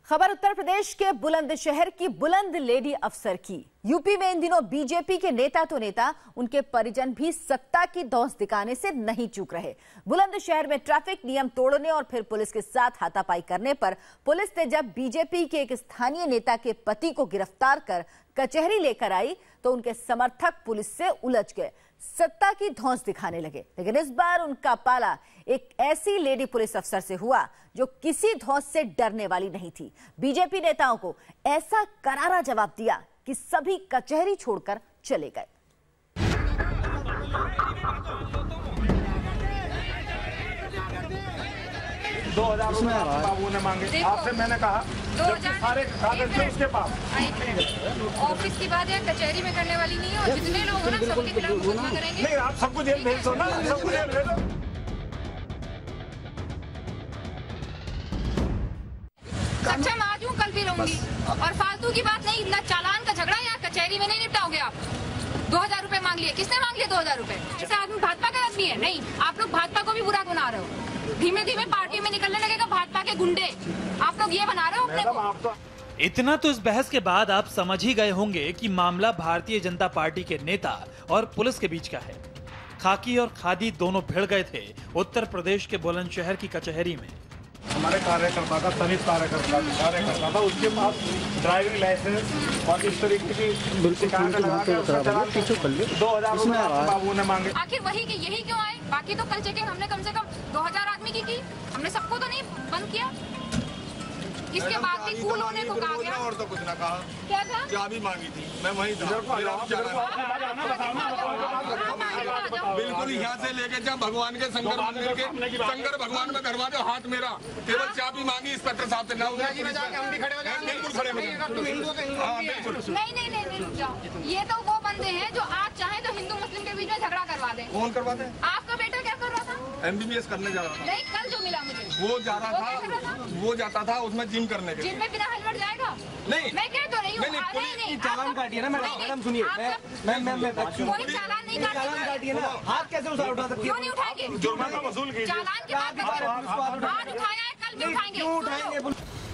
खबर उत्तर प्रदेश के बुलंदशहर की बुलंद लेडी अफसर की। यूपी में इन दिनों बीजेपी के नेता तो नेता, उनके परिजन भी सत्ता की धौंस दिखाने से नहीं चूक रहे। बुलंदशहर में ट्रैफिक नियम तोड़ने और फिर पुलिस के साथ हाथापाई करने पर पुलिस ने जब बीजेपी के एक स्थानीय नेता के पति को गिरफ्तार कर कचहरी लेकर आई तो उनके समर्थक पुलिस से उलझ गए, सत्ता की धौंस दिखाने लगे। लेकिन इस बार उनका पाला एक ऐसी लेडी पुलिस अफसर से हुआ जो किसी धौंस से डरने वाली नहीं थी। बीजेपी नेताओं को ऐसा करारा जवाब दिया कि सभी कचहरी छोड़कर चले गए। बाबू ने मांगे, आपसे मैंने कहा 2000 सारे कागज थे उसके पास। ऑफिस की बात है, कचहरी में करने वाली नहीं है। और जितने लोग हो ना सबके खिलाफ मुकदमा करेंगे। नहीं, आप सबको जेल भेज दो ना, सबको जेल भेज दो। सक्षम आज हूँ, कल भी रहूंगी। और फालतू की बात नहीं, ना चालान का झगड़ा या कचहरी में नहीं निपटाओगे आप। 2000 रुपए मांग लिए, किसने मांग लिए 2000 रुपए? ऐसा आदमी भाजपा का आदमी है? नहीं, आप लोग भाजपा को भी बुरा बना रहे हो। धीमे धीमे पार्टी में निकलने लगेगा भाजपा के गुंडे। आप लोग ये बना रहे हो अपने को। इतना तो इस बहस के बाद आप समझ ही गए होंगे कि मामला भारतीय जनता पार्टी के नेता और पुलिस के बीच का है। खाकी और खादी दोनों भिड़ गए थे उत्तर प्रदेश के बुलंदशहर की कचहरी में। हमारे कार्यकर्ता का सभी कार्यकर्ता था, उसके पास ड्राइविंग लाइसेंस और इस तरीके की 2000 बाबू ने मांगे। आखिर वही कि यही क्यों आए? बाकी तो कल चेकिंग हमने कम से कम 2000 आदमी की हमने सबको तो नहीं बंद किया। इसके बाद भी कूल होने को कहा गया और तो कुछ ना कहा। क्या था? चाबी मांगी थी, मैं वहीं था। बिल्कुल यहाँ से लेके जहाँ भगवान के शंकर मंदिर के शंकर भगवान में करवा दो हाथ मेरा। केवल चाबी मांगी इंस्पेक्टर साहब से, ना बिल्कुल खड़े हो जाए। नहीं रुक जाओ। ये तो वो बंदे हैं जो आज चाहे तो हिंदू मुस्लिम के बीच में झगड़ा करवा दें। कौन करवा दे? आपका बेटा क्या कर रहा था? MBBS करने जा रहा था। नहीं, कल जो मिला मुझे वो जा रहा था, वो जाता था उसमें जिम करने के लिए। जिम में बिना हेलमेट जाएगा? नहीं, मैं कह तो रही हूँ। नहीं, चालान काटिए ना मैडम, सुनिए कोई चालान नहीं काटिए ना। हाथ कैसे उठा सकती है? क्यों नहीं उठाएंगे? जुर्माना वसूल कीजिए। चालान के बाद आज उठाया है, कल भी उठाएंगे। क्यों उठाएंगे?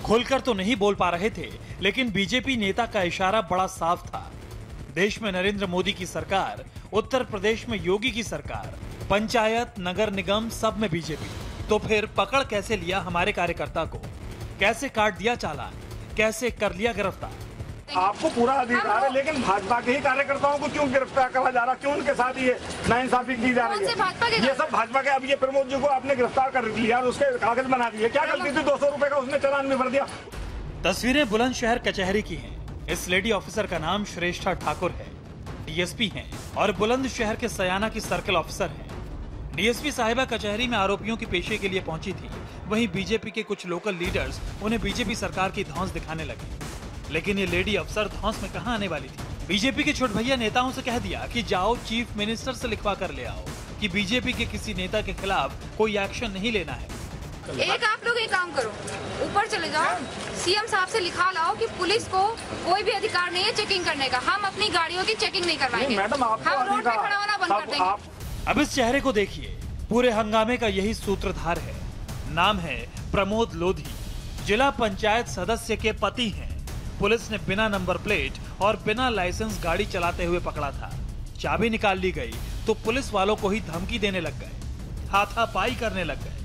खुलकर तो नहीं बोल पा रहे थे, लेकिन बीजेपी नेता का इशारा बड़ा साफ था। देश में नरेंद्र मोदी की सरकार, उत्तर प्रदेश में योगी की सरकार, पंचायत नगर निगम सब में बीजेपी। तो फिर पकड़ कैसे लिया हमारे कार्यकर्ता को? कैसे काट दिया चालान? कैसे कर लिया गिरफ्तार? आपको पूरा अधिकार है, लेकिन भाजपा के ही कार्यकर्ताओं को क्यों गिरफ्तार करा जा रहा? क्यों उनके साथ ये नाइंसाफी की जा रही है? ये सब भाजपा के। अब ये प्रमोद जी को आपने गिरफ्तार कर लिया और उसके कागज बना दिए। क्या गलती थी? 200 रुपए का उसने चालान भी भर दिया। तस्वीरें बुलंदशहर कचहरी की हैं। इस लेडी ऑफिसर का नाम श्रेष्ठा ठाकुर है, DSP हैं और बुलंदशहर के सयाना की सर्कल ऑफिसर हैं। DSP साहिबा कचहरी में आरोपियों की पेशी के लिए पहुंची थी। वहीं बीजेपी के कुछ लोकल लीडर्स उन्हें बीजेपी सरकार की धौंस दिखाने लगे। लेकिन ये लेडी अफसर धौंस में कहां आने वाली थी? बीजेपी के छोट भैया नेताओं से कह दिया कि जाओ चीफ मिनिस्टर से लिखवा कर ले आओ कि बीजेपी के किसी नेता के खिलाफ कोई एक्शन नहीं लेना है। एक आप लोग एक काम करो, ऊपर चले जाओ, CM साहब से लिखा लाओ कि पुलिस को कोई भी अधिकार नहीं है चेकिंग करने का। हम अपनी गाड़ियों की चेकिंग नहीं करवाएंगे। मैडम, हम रोड पे खड़ा होना बंद कर देंगे। अब इस चेहरे को देखिए, पूरे हंगामे का यही सूत्रधार है। नाम है प्रमोद लोधी, जिला पंचायत सदस्य के पति हैं। पुलिस ने बिना नंबर प्लेट और बिना लाइसेंस गाड़ी चलाते हुए पकड़ा था। चाबी निकाल ली गई तो पुलिस वालों को ही धमकी देने लग गए, हाथापाई करने लग गए।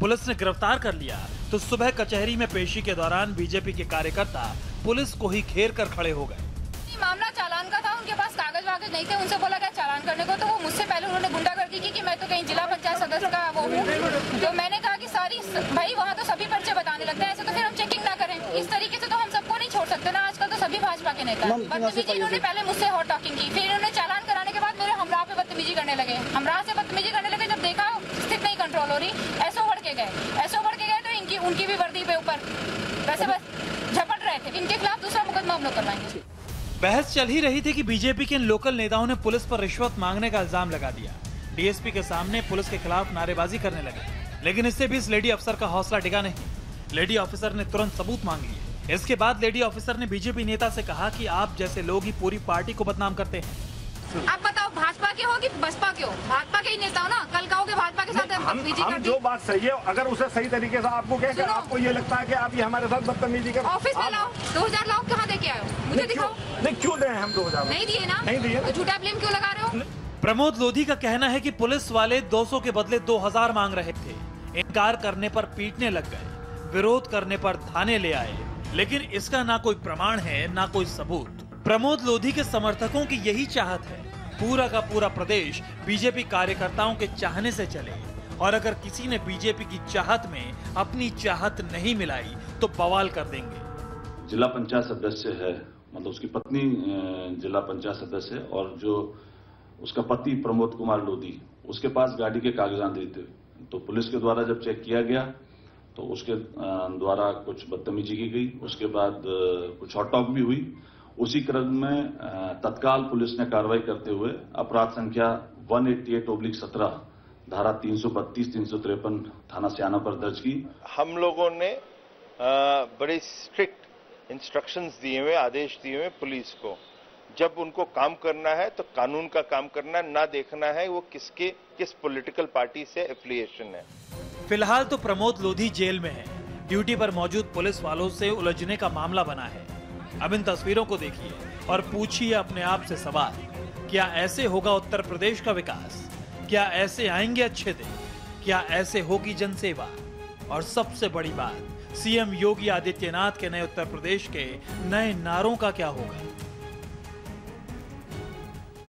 पुलिस ने गिरफ्तार कर लिया तो सुबह कचहरी में पेशी के दौरान बीजेपी के कार्यकर्ता पुलिस को ही घेर कर खड़े हो गए। मामला चालान का था, उनके पास कागज वागज नहीं थे। उनसे बोला गया चालान करने को, तो वो मुझसे पहले उन्होंने गुंडागर्दी की कि मैं तो कहीं जिला पंचायत सदस्य का वो हूँ। तो मैंने कहा कि सारी भाई वहाँ तो सभी पर्चे बताने लगते हैं, ऐसे तो फिर हम चेकिंग ना करें। इस तरीके से तो हम सबको नहीं छोड़ सकते ना। आजकल तो सभी भाजपा के नेता बदतमीजी। इन्होंने पहले मुझसे हॉट टॉकिंग की, फिर इन्होंने चालान कराने के बाद मेरे हमराह पे बदतमीजी करने लगे। हमराह से बदतमीजी करने लगे। जब देखा स्थिति नहीं कंट्रोल हो रही, ऐसो बढ़ के गए तो इनकी उनकी भी वर्दी पे ऊपर वैसे बस झपट रहे थे। इनके खिलाफ दूसरा मुकदमा हम लोग करवाएंगे। बहस चल ही रही थी कि बीजेपी के इन लोकल नेताओं ने पुलिस पर रिश्वत मांगने का इल्जाम लगा दिया। DSP के सामने पुलिस के खिलाफ नारेबाजी करने लगे, लेकिन इससे भी इस लेडी अफसर का हौसला डिगा नहीं। लेडी ऑफिसर ने तुरंत सबूत मांग लिए। इसके बाद लेडी ऑफिसर ने बीजेपी नेता से कहा कि आप जैसे लोग ही पूरी पार्टी को बदनाम करते हैं। आप बताओ आप भाजपा के हो कि बसपा के हो? भाजपा के ही नेता हो ना, कल कहोगे भाजपा के साथ हम जो बात सही है, अगर उसे सही तरीके से आपको कहकर आपको ये लगता है कि आप ये हमारे साथ बदतमीजी कर, ऑफिस में लाओ, 2000 लाओ, कहाँ दे के आए हो? मुझे दिखाओ। नहीं, क्यों दें हम 2000? नहीं दिए ना, नहीं दिए, तो झूठा ब्लेम क्यों लगा रहे हो? प्रमोद लोधी का कहना है कि पुलिस वाले 200 के बदले 2000 मांग रहे थे। इनकार करने पर पीटने लग गए, विरोध करने पर थाने ले आए, लेकिन इसका ना कोई प्रमाण है ना कोई सबूत। प्रमोद लोधी के समर्थकों की यही चाहत है, पूरा का पूरा प्रदेश बीजेपी कार्यकर्ताओं के चाहने से चले, और अगर किसी ने बीजेपी की चाहत में अपनी चाहत नहीं मिलाई तो बवाल कर देंगे। जिला पंचायत सदस्य है, मतलब उसकी पत्नी जिला पंचायत सदस्य है, और जो उसका पति प्रमोद कुमार लोधी, उसके पास गाड़ी के कागजात थे। तो पुलिस के द्वारा जब चेक किया गया तो उसके द्वारा कुछ बदतमीजी की गई, उसके बाद कुछ हॉट टॉक भी हुई। उसी क्रम में तत्काल पुलिस ने कार्रवाई करते हुए अपराध संख्या 188/17 धारा 332, 353 थाना सियाना पर दर्ज की। हम लोगों ने बड़े स्ट्रिक्ट इंस्ट्रक्शंस दिए हुए, आदेश दिए हुए पुलिस को, जब उनको काम करना है तो कानून का काम करना, ना देखना है वो किस पॉलिटिकल पार्टी से एफिलिएशन है। फिलहाल तो प्रमोद लोधी जेल में है, ड्यूटी पर मौजूद पुलिस वालों से उलझने का मामला बना है। अब इन तस्वीरों को देखिए और पूछिए अपने आप से सवाल, क्या ऐसे होगा उत्तर प्रदेश का विकास? क्या ऐसे आएंगे अच्छे दिन? क्या ऐसे होगी जनसेवा? और सबसे बड़ी बात, सीएम योगी आदित्यनाथ के नए उत्तर प्रदेश के नए नारों का क्या होगा?